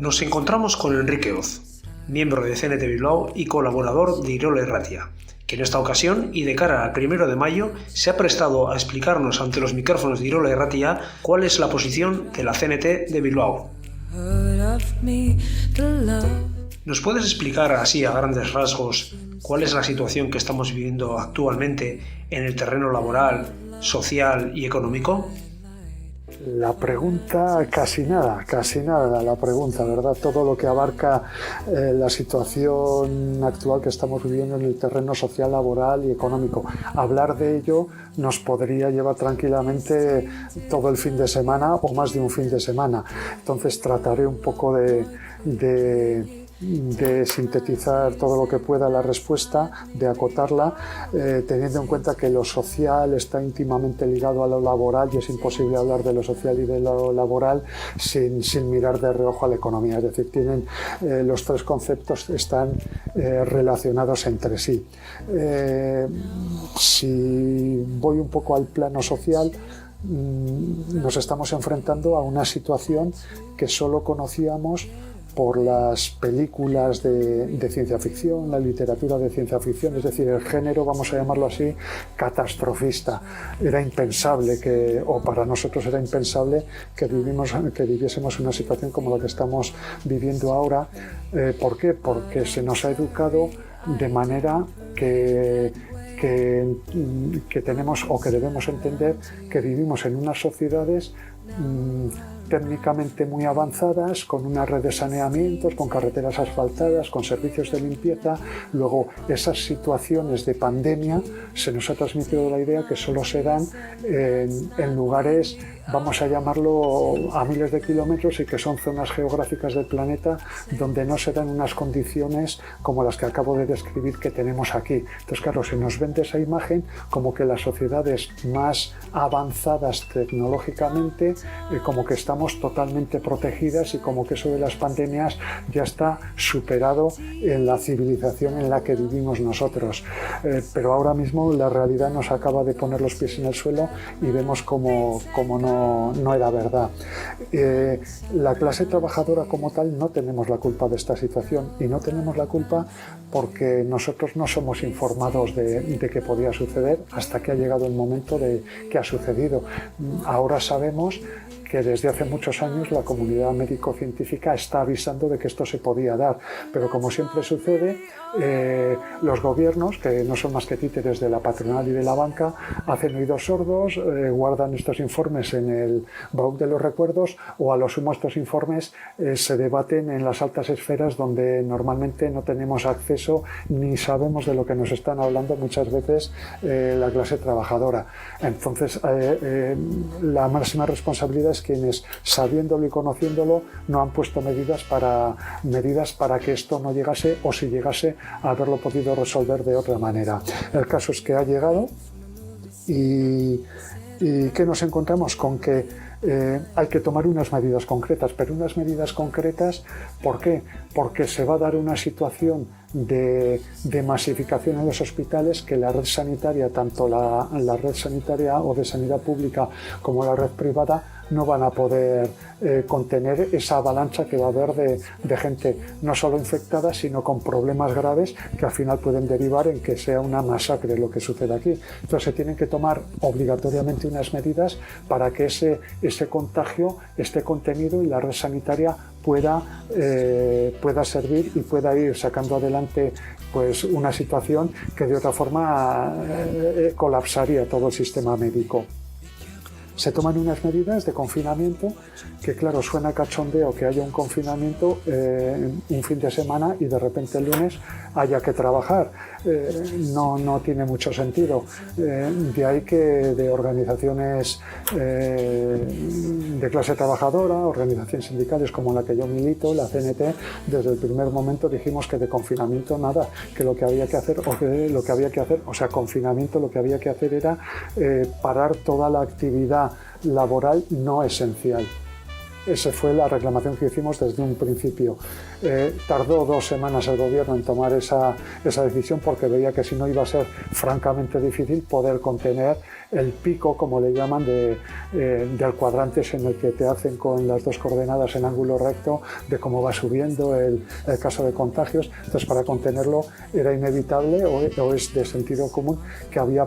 Nos encontramos con Enrique Oz, miembro de CNT Bilbao y colaborador de Irola Irratia, que en esta ocasión y de cara al 1 de mayo se ha prestado a explicarnos ante los micrófonos de Irola Irratia cuál es la posición de la CNT de Bilbao. ¿Nos puedes explicar así a grandes rasgos cuál es la situación que estamos viviendo actualmente en el terreno laboral, social y económico? La pregunta, casi nada la pregunta, ¿verdad? Todo lo que abarca la situación actual que estamos viviendo en el terreno social, laboral y económico. Hablar de ello nos podría llevar tranquilamente todo el fin de semana o más de un fin de semana. Entonces trataré un poco de sintetizar todo lo que pueda la respuesta, de acotarla, teniendo en cuenta que lo social está íntimamente ligado a lo laboral y es imposible hablar de lo social y de lo laboral sin mirar de reojo a la economía. Es decir, los tres conceptos están relacionados entre sí. Si voy un poco al plano social, nos estamos enfrentando a una situación que solo conocíamos por las películas de ciencia ficción, la literatura de ciencia ficción, es decir, el género, vamos a llamarlo así, catastrofista. Era impensable o para nosotros era impensable que viviésemos una situación como la que estamos viviendo ahora. ¿Por qué? Porque se nos ha educado de manera que tenemos o que debemos entender que vivimos en unas sociedades técnicamente muy avanzadas, con una red de saneamientos, con carreteras asfaltadas, con servicios de limpieza. Luego, esas situaciones de pandemia se nos ha transmitido la idea que solo se dan en lugares, vamos a llamarlo, a miles de kilómetros, y que son zonas geográficas del planeta donde no se dan unas condiciones como las que acabo de describir que tenemos aquí. Entonces, claro, se nos vende esa imagen como que las sociedades más avanzadas tecnológicamente, como que estamos totalmente protegidas y como que eso de las pandemias ya está superado en la civilización en la que vivimos nosotros. Pero ahora mismo la realidad nos acaba de poner los pies en el suelo y vemos como no era verdad. La clase trabajadora como tal no tenemos la culpa de esta situación, y no tenemos la culpa porque nosotros no somos informados de que podía suceder hasta que ha llegado el momento de que ha sucedido. Ahora sabemos que desde hace muchos años la comunidad médico-científica está avisando de que esto se podía dar, pero como siempre sucede, los gobiernos, que no son más que títeres de la patronal y de la banca, hacen oídos sordos, guardan estos informes en el baúl de los recuerdos, o a lo sumo estos informes se debaten en las altas esferas donde normalmente no tenemos acceso ni sabemos de lo que nos están hablando muchas veces la clase trabajadora. Entonces, la máxima responsabilidad es quienes, sabiéndolo y conociéndolo, no han puesto medidas para que esto no llegase, o si llegase, a haberlo podido resolver de otra manera. El caso es que ha llegado y ¿qué nos encontramos? Con que hay que tomar unas medidas concretas, pero unas medidas concretas, ¿por qué? Porque se va a dar una situación de masificación en los hospitales que la red sanitaria, tanto la red sanitaria o de sanidad pública como la red privada, no van a poder contener esa avalancha que va a haber de gente no solo infectada, sino con problemas graves que al final pueden derivar en que sea una masacre lo que sucede aquí. Entonces se tienen que tomar obligatoriamente unas medidas para que ese contagio esté contenido y la red sanitaria pueda servir y pueda ir sacando adelante pues una situación que de otra forma colapsaría todo el sistema médico. Se toman unas medidas de confinamiento que, claro, suena cachondeo que haya un confinamiento un fin de semana y de repente el lunes haya que trabajar. No tiene mucho sentido. De ahí que de organizaciones de clase trabajadora, organizaciones sindicales como la que yo milito, la CNT, desde el primer momento dijimos que de confinamiento nada, que lo que había que hacer, confinamiento, lo que había que hacer era parar toda la actividad laboral no esencial. Esa fue la reclamación que hicimos desde un principio. Tardó 2 semanas el gobierno en tomar esa decisión porque veía que si no iba a ser francamente difícil poder contener el pico, como le llaman, del cuadrante en el que te hacen con las dos coordenadas en ángulo recto de cómo va subiendo el caso de contagios. Entonces, para contenerlo era inevitable o es de sentido común que había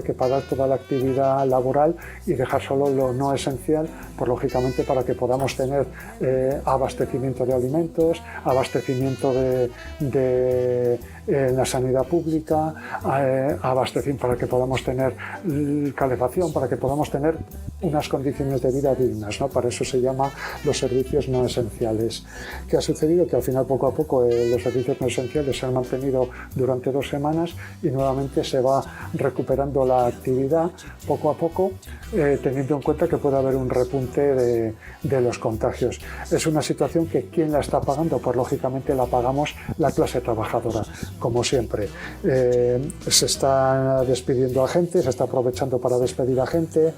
que parar toda la actividad laboral y dejar solo lo no esencial, pues lógicamente para que podamos tener abastecimiento de alimentos, abastecimiento de la sanidad pública, abastecimiento para que podamos tener calefacción, para que podamos tener unas condiciones de vida dignas, ¿no? Para eso se llama los servicios no esenciales. ¿Qué ha sucedido? Que al final, poco a poco, los servicios no esenciales se han mantenido durante 2 semanas y nuevamente se va recuperando la actividad poco a poco, teniendo en cuenta que puede haber un repunte de los contagios. Es una situación que ¿quién la está pagando? Pues lógicamente la pagamos la clase trabajadora, como siempre. Se está despidiendo a gente, se está aprovechando para despedir a gente,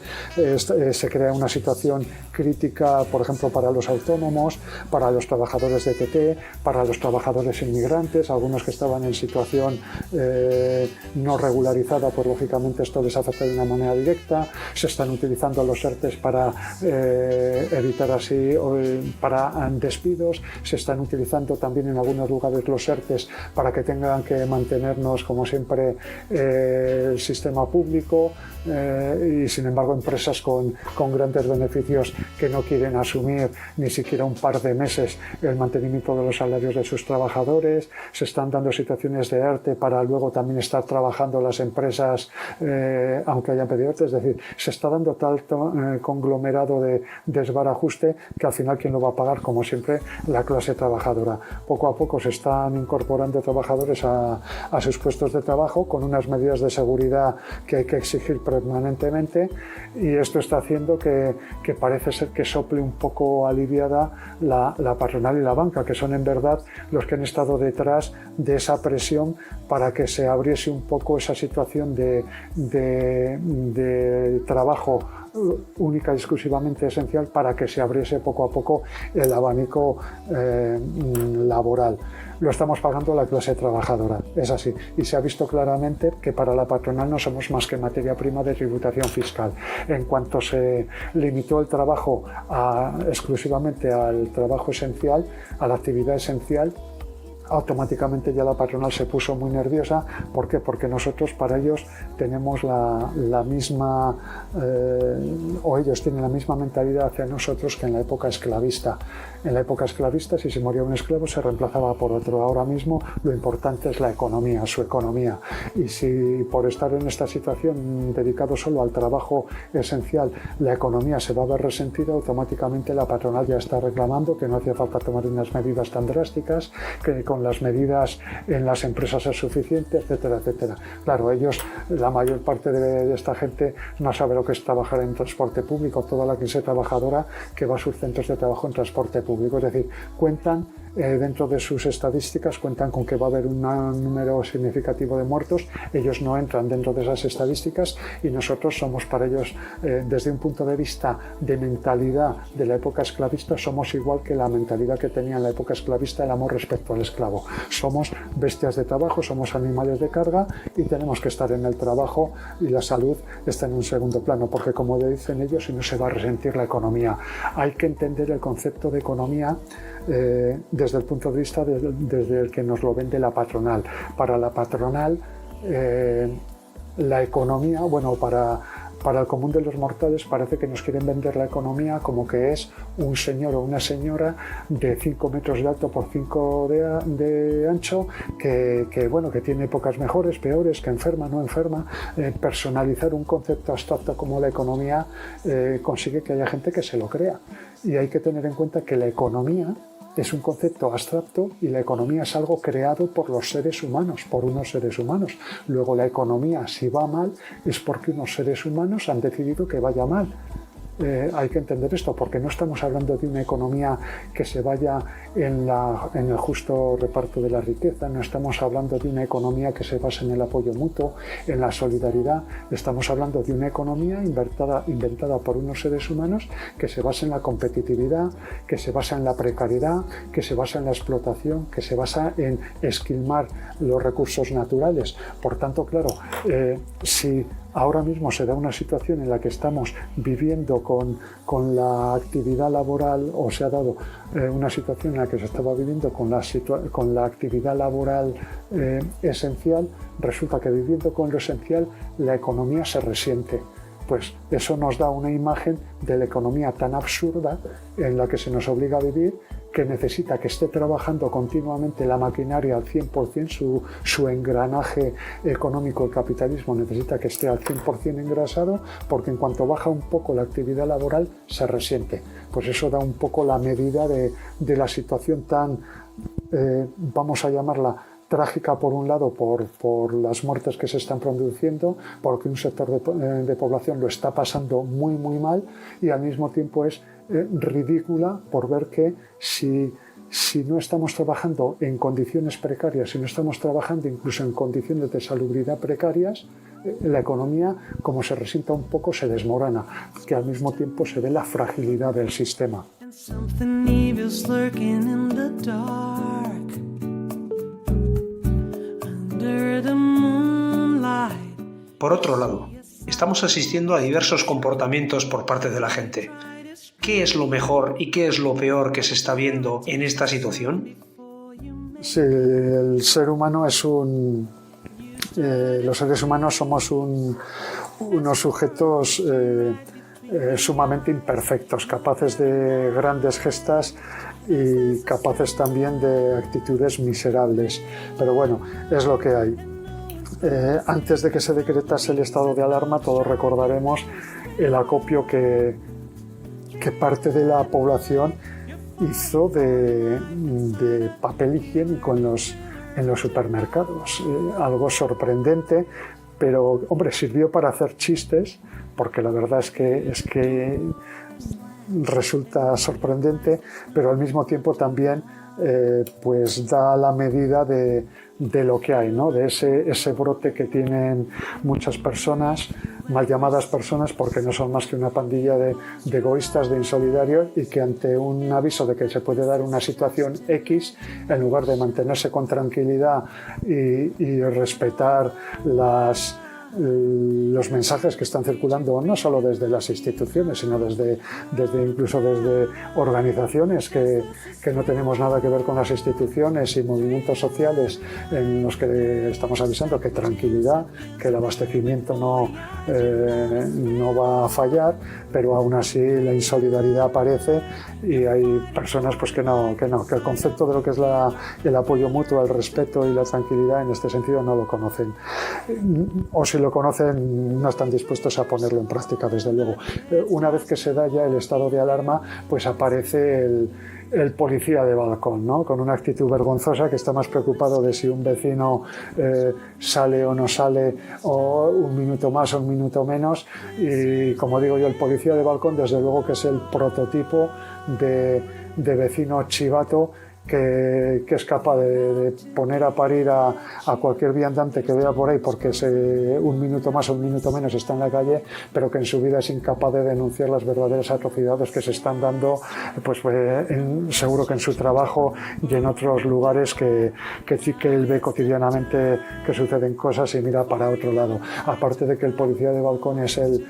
se crea una situación crítica, por ejemplo, para los autónomos, para los trabajadores de TT, para los trabajadores inmigrantes, algunos que estaban en situación no regularizada, pues lógicamente esto les afecta de una manera directa. Se están utilizando los ERTEs para evitar así para despidos, se están utilizando también en algunos lugares los ERTEs para que tengan que mantenernos, como siempre, el sistema público, y sin embargo empresas con grandes beneficios que no quieren asumir ni siquiera un par de meses el mantenimiento de los salarios de sus trabajadores. Se están dando situaciones de ERTE para luego también estar trabajando las empresas aunque hayan pedido ERTE. Es decir, se está dando tal conglomerado de desbarajuste que al final quien lo va a pagar, como siempre, la clase trabajadora. Poco a poco se están incorporando trabajadores a sus puestos de trabajo con unas medidas de seguridad que hay que exigir permanentemente, y esto está haciendo que parece ser que sople un poco aliviada la patronal y la banca, que son en verdad los que han estado detrás de esa presión para que se abriese un poco esa situación de trabajo única y exclusivamente esencial, para que se abriese poco a poco el abanico laboral. Lo estamos pagando la clase trabajadora, es así, y se ha visto claramente que para la patronal no somos más que materia prima de tributación fiscal. En cuanto se limitó el trabajo exclusivamente al trabajo esencial, a la actividad esencial, automáticamente ya la patronal se puso muy nerviosa. ¿Por qué? Porque nosotros para ellos tenemos la misma, o ellos tienen la misma mentalidad hacia nosotros que en la época esclavista. En la época esclavista, si se moría un esclavo, se reemplazaba por otro. Ahora mismo lo importante es la economía, su economía. Y si por estar en esta situación dedicado solo al trabajo esencial, la economía se va a ver resentida, automáticamente la patronal ya está reclamando que no hacía falta tomar unas medidas tan drásticas, que con las medidas en las empresas es suficiente, etcétera, etcétera. Claro, ellos, la mayor parte de esta gente no sabe lo que es trabajar en transporte público, toda la clase trabajadora que va a sus centros de trabajo en transporte público. Es decir, cuentan dentro de sus estadísticas, cuentan con que va a haber un número significativo de muertos. Ellos no entran dentro de esas estadísticas y nosotros somos para ellos, desde un punto de vista de mentalidad de la época esclavista, somos igual que la mentalidad que tenía en la época esclavista el amor respecto al esclavo. Somos bestias de trabajo, somos animales de carga y tenemos que estar en el trabajo, y la salud está en un segundo plano, porque como dicen ellos, si no se va a resentir la economía. Hay que entender el concepto de economía desde el punto de vista desde el que nos lo vende la patronal. Para la patronal, la economía, bueno, para el común de los mortales parece que nos quieren vender la economía como que es un señor o una señora de 5 metros de alto por 5 de ancho, que tiene épocas mejores, peores, que enferma, no enferma. Personalizar un concepto abstracto como la economía consigue que haya gente que se lo crea. Y hay que tener en cuenta que la economía es un concepto abstracto y la economía es algo creado por los seres humanos, por unos seres humanos. Luego la economía, si va mal, es porque unos seres humanos han decidido que vaya mal. Hay que entender esto, porque no estamos hablando de una economía que se vaya en el justo reparto de la riqueza, no estamos hablando de una economía que se base en el apoyo mutuo, en la solidaridad. Estamos hablando de una economía inventada por unos seres humanos que se basa en la competitividad, que se basa en la precariedad, que se basa en la explotación, que se basa en esquilmar los recursos naturales. Por tanto, claro, si ahora mismo se da una situación en la que estamos viviendo con la actividad laboral, o se ha dado una situación en la que se estaba viviendo con la actividad laboral esencial. Resulta que viviendo con lo esencial la economía se resiente. Pues eso nos da una imagen de la economía tan absurda en la que se nos obliga a vivir, que necesita que esté trabajando continuamente la maquinaria al 100%, su engranaje económico, el capitalismo, necesita que esté al 100% engrasado, porque en cuanto baja un poco la actividad laboral se resiente. Pues eso da un poco la medida de la situación tan, vamos a llamarla, trágica por un lado por las muertes que se están produciendo, porque un sector de población lo está pasando muy muy mal, y al mismo tiempo es ridícula por ver que si no estamos trabajando en condiciones precarias, si no estamos trabajando incluso en condiciones de salubridad precarias, la economía, como se resienta un poco, se desmorona, que al mismo tiempo se ve la fragilidad del sistema. Por otro lado, estamos asistiendo a diversos comportamientos por parte de la gente. ¿Qué es lo mejor y qué es lo peor que se está viendo en esta situación? Sí, el ser humano es los seres humanos somos unos sujetos sumamente imperfectos, capaces de grandes gestas y capaces también de actitudes miserables. Pero bueno, es lo que hay. Antes de que se decretase el estado de alarma, todos recordaremos el acopio que parte de la población hizo de papel higiénico en los supermercados. Algo sorprendente, pero hombre, sirvió para hacer chistes, porque la verdad es que resulta sorprendente, pero al mismo tiempo también pues da la medida de lo que hay, ¿no? De ese brote que tienen muchas personas, mal llamadas personas, porque no son más que una pandilla de egoístas, de insolidarios, y que ante un aviso de que se puede dar una situación X, en lugar de mantenerse con tranquilidad y respetar los mensajes que están circulando, no solo desde las instituciones, sino incluso desde organizaciones que no tenemos nada que ver con las instituciones, y movimientos sociales en los que estamos avisando que tranquilidad, que el abastecimiento no va a fallar, pero aún así la insolidaridad aparece, y hay personas pues que el concepto de lo que es el apoyo mutuo, el respeto y la tranquilidad en este sentido no lo conocen, o si lo conocen no están dispuestos a ponerlo en práctica, desde luego. Una vez que se da ya el estado de alarma, pues aparece el policía de balcón, ¿no? Con una actitud vergonzosa, que está más preocupado de si un vecino sale o no sale, o un minuto más o un minuto menos. Y como digo yo, el policía de balcón desde luego que es el prototipo de vecino chivato, que es capaz de poner a parir a cualquier viandante que vea por ahí, porque un minuto más o un minuto menos está en la calle, pero que en su vida es incapaz de denunciar las verdaderas atrocidades que se están dando, pues seguro que en su trabajo y en otros lugares que él ve cotidianamente que suceden cosas y mira para otro lado. Aparte de que el policía de balcón es el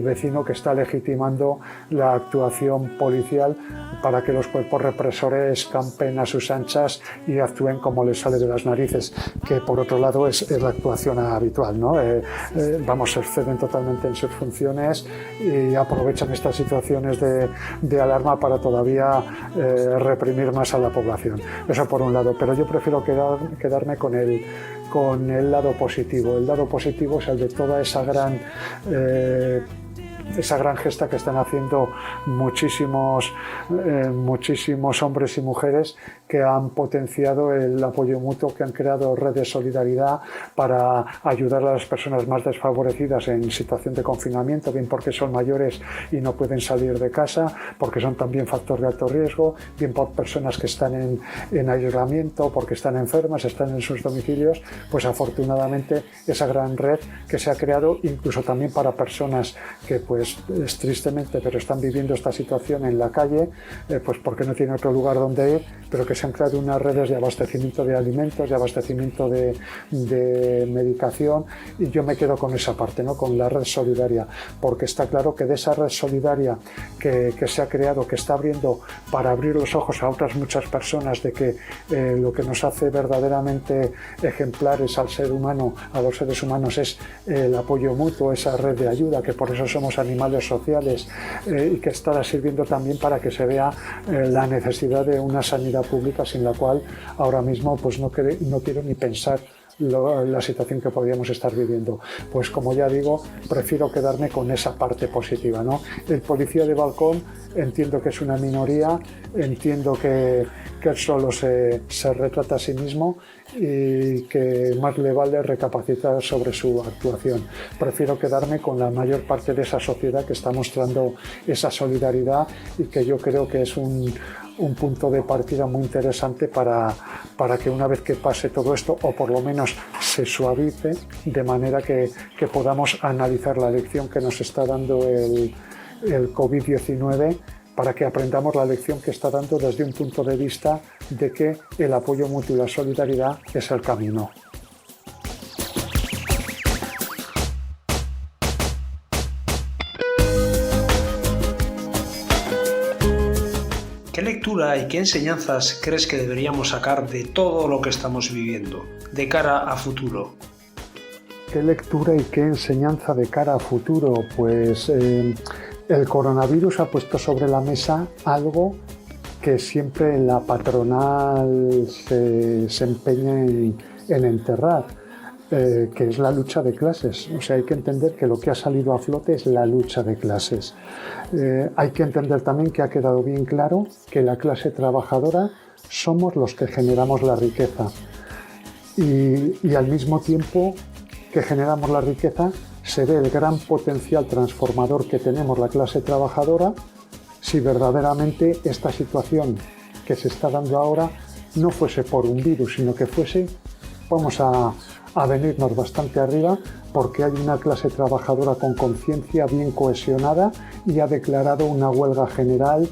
vecino que está legitimando la actuación policial para que los cuerpos represores campen a sus anchas y actúen como les sale de las narices, que por otro lado es la actuación habitual, ¿no? Se exceden totalmente en sus funciones y aprovechan estas situaciones de alarma para todavía reprimir más a la población. Eso por un lado, pero yo prefiero quedarme con el lado positivo. El lado positivo es el de toda esa gran gesta que están haciendo muchísimos hombres y mujeres, que han potenciado el apoyo mutuo, que han creado redes de solidaridad para ayudar a las personas más desfavorecidas en situación de confinamiento, bien porque son mayores y no pueden salir de casa, porque son también factor de alto riesgo, bien por personas que están en aislamiento, porque están enfermas, están en sus domicilios. Pues afortunadamente esa gran red que se ha creado, incluso también para personas que pues tristemente, pero están viviendo esta situación en la calle, pues porque no tienen otro lugar donde ir, pero que se han creado unas redes de abastecimiento de alimentos, de abastecimiento de medicación, y yo me quedo con esa parte, ¿no? Con la red solidaria, porque está claro que de esa red solidaria que se ha creado, que está abriendo para abrir los ojos a otras muchas personas de que lo que nos hace verdaderamente ejemplares al ser humano, a los seres humanos, es el apoyo mutuo, esa red de ayuda, que por eso somos animales sociales, y que estará sirviendo también para que se vea la necesidad de una sanidad pública sin la cual ahora mismo pues no quiero ni pensar la situación que podríamos estar viviendo. Pues como ya digo, prefiero quedarme con esa parte positiva, ¿no? El policía de balcón entiendo que es una minoría, entiendo que él solo se retrata a sí mismo y que más le vale recapacitar sobre su actuación. Prefiero quedarme con la mayor parte de esa sociedad que está mostrando esa solidaridad y que yo creo que es un punto de partida muy interesante para que una vez que pase todo esto, o por lo menos se suavice, de manera que podamos analizar la lección que nos está dando el COVID-19, para que aprendamos la lección que está dando desde un punto de vista de que el apoyo mutuo y la solidaridad es el camino. ¿Qué lectura y qué enseñanzas crees que deberíamos sacar de todo lo que estamos viviendo, de cara a futuro? ¿Qué lectura y qué enseñanza de cara a futuro? Pues el coronavirus ha puesto sobre la mesa algo que siempre la patronal se empeña en enterrar, que es la lucha de clases. O sea, hay que entender que lo que ha salido a flote es la lucha de clases. Hay que entender también que ha quedado bien claro que la clase trabajadora somos los que generamos la riqueza. Y al mismo tiempo que generamos la riqueza, se ve el gran potencial transformador que tenemos la clase trabajadora si verdaderamente esta situación que se está dando ahora no fuese por un virus, sino que fuese, vamos a venirnos bastante arriba, porque hay una clase trabajadora con conciencia bien cohesionada y ha declarado una huelga general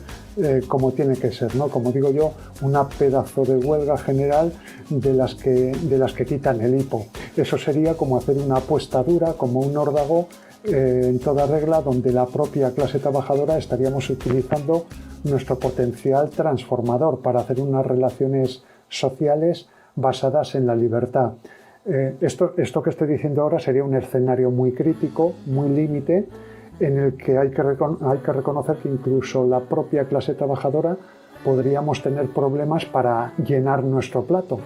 como tiene que ser, ¿no? Como digo yo, una pedazo de huelga general de las que quitan el hipo. Eso sería como hacer una apuesta dura, como un órdago en toda regla, donde la propia clase trabajadora estaríamos utilizando nuestro potencial transformador para hacer unas relaciones sociales basadas en la libertad. Esto que estoy diciendo ahora sería un escenario muy crítico, muy límite, en el que hay que reconocer que incluso la propia clase trabajadora podríamos tener problemas para llenar nuestro plato.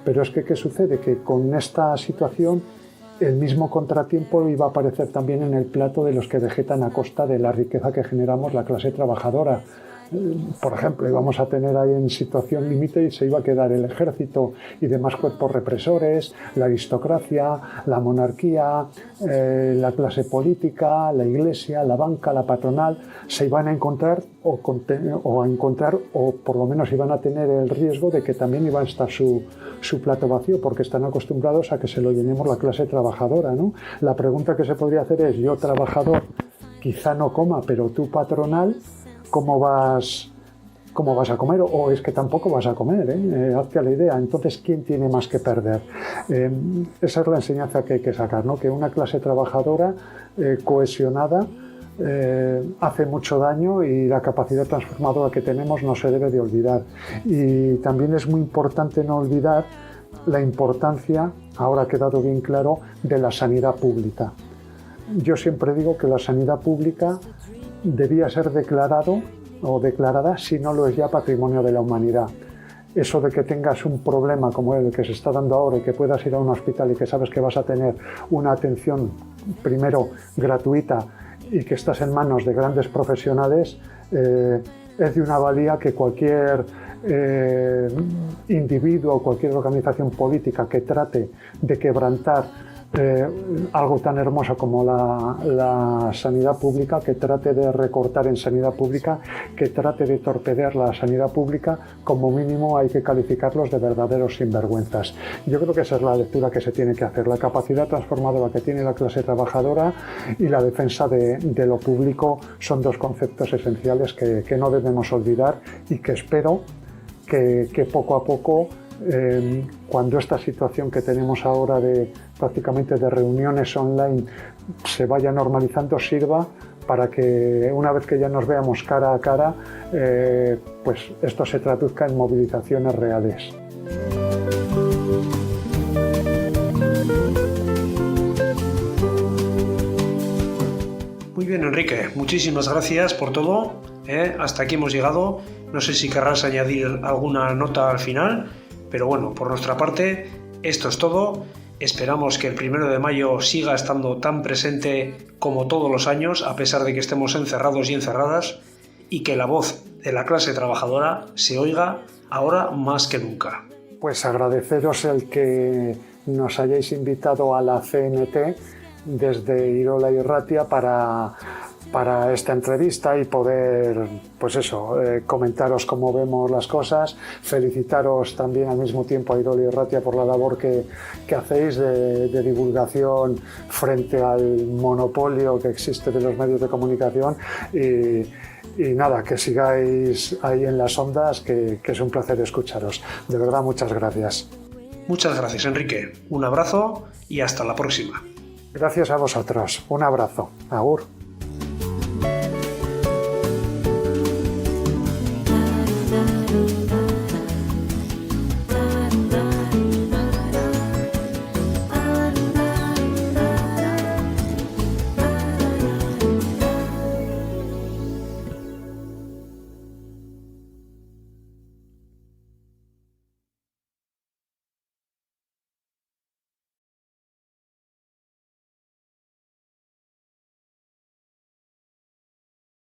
Pero es que, ¿qué sucede? Que con esta situación el mismo contratiempo iba a aparecer también en el plato de los que vegetan a costa de la riqueza que generamos la clase trabajadora. Por ejemplo, íbamos a tener ahí en situación límite y se iba a quedar el ejército y demás cuerpos represores, la aristocracia, la monarquía, la clase política, la iglesia, la banca, la patronal, se iban a encontrar o por lo menos iban a tener el riesgo de que también iba a estar su plato vacío, porque están acostumbrados a que se lo llenemos la clase trabajadora, ¿no? La pregunta que se podría hacer es: yo trabajador quizá no coma, pero tú patronal, ¿cómo vas a comer? O es que tampoco vas a comer, hazte a la idea. Entonces, ¿quién tiene más que perder? Esa es la enseñanza que hay que sacar, ¿no? Que una clase trabajadora cohesionada hace mucho daño, y la capacidad transformadora que tenemos no se debe de olvidar. Y también es muy importante no olvidar la importancia, ahora ha quedado bien claro, de la sanidad pública. Yo siempre digo que la sanidad pública debía ser declarado o declarada, si no lo es ya, patrimonio de la humanidad. Eso de que tengas un problema como el que se está dando ahora y que puedas ir a un hospital y que sabes que vas a tener una atención primero gratuita y que estás en manos de grandes profesionales, es de una valía que cualquier individuo o cualquier organización política que trate de quebrantar algo tan hermoso como la sanidad pública, que trate de recortar en sanidad pública, que trate de torpedear la sanidad pública, como mínimo hay que calificarlos de verdaderos sinvergüenzas. Yo creo que esa es la lectura que se tiene que hacer. La capacidad transformadora que tiene la clase trabajadora y la defensa de lo público son dos conceptos esenciales que no debemos olvidar, y que espero que poco a poco, cuando esta situación que tenemos ahora prácticamente de reuniones online se vaya normalizando, sirva para que una vez que ya nos veamos cara a cara, pues esto se traduzca en movilizaciones reales. Muy bien, Enrique, muchísimas gracias por todo. Hasta aquí hemos llegado. No sé si querrás añadir alguna nota al final, pero bueno, por nuestra parte, esto es todo. Esperamos que el 1 de mayo siga estando tan presente como todos los años, a pesar de que estemos encerrados y encerradas, y que la voz de la clase trabajadora se oiga ahora más que nunca. Pues agradeceros el que nos hayáis invitado a la CNT desde Irola y Ratia para esta entrevista y poder, pues eso, comentaros cómo vemos las cosas, felicitaros también al mismo tiempo a Irola y Ratia por la labor que hacéis de divulgación frente al monopolio que existe de los medios de comunicación, y nada, que sigáis ahí en las ondas, que es un placer escucharos. De verdad, muchas gracias. Muchas gracias, Enrique. Un abrazo y hasta la próxima. Gracias a vosotros. Un abrazo. Agur.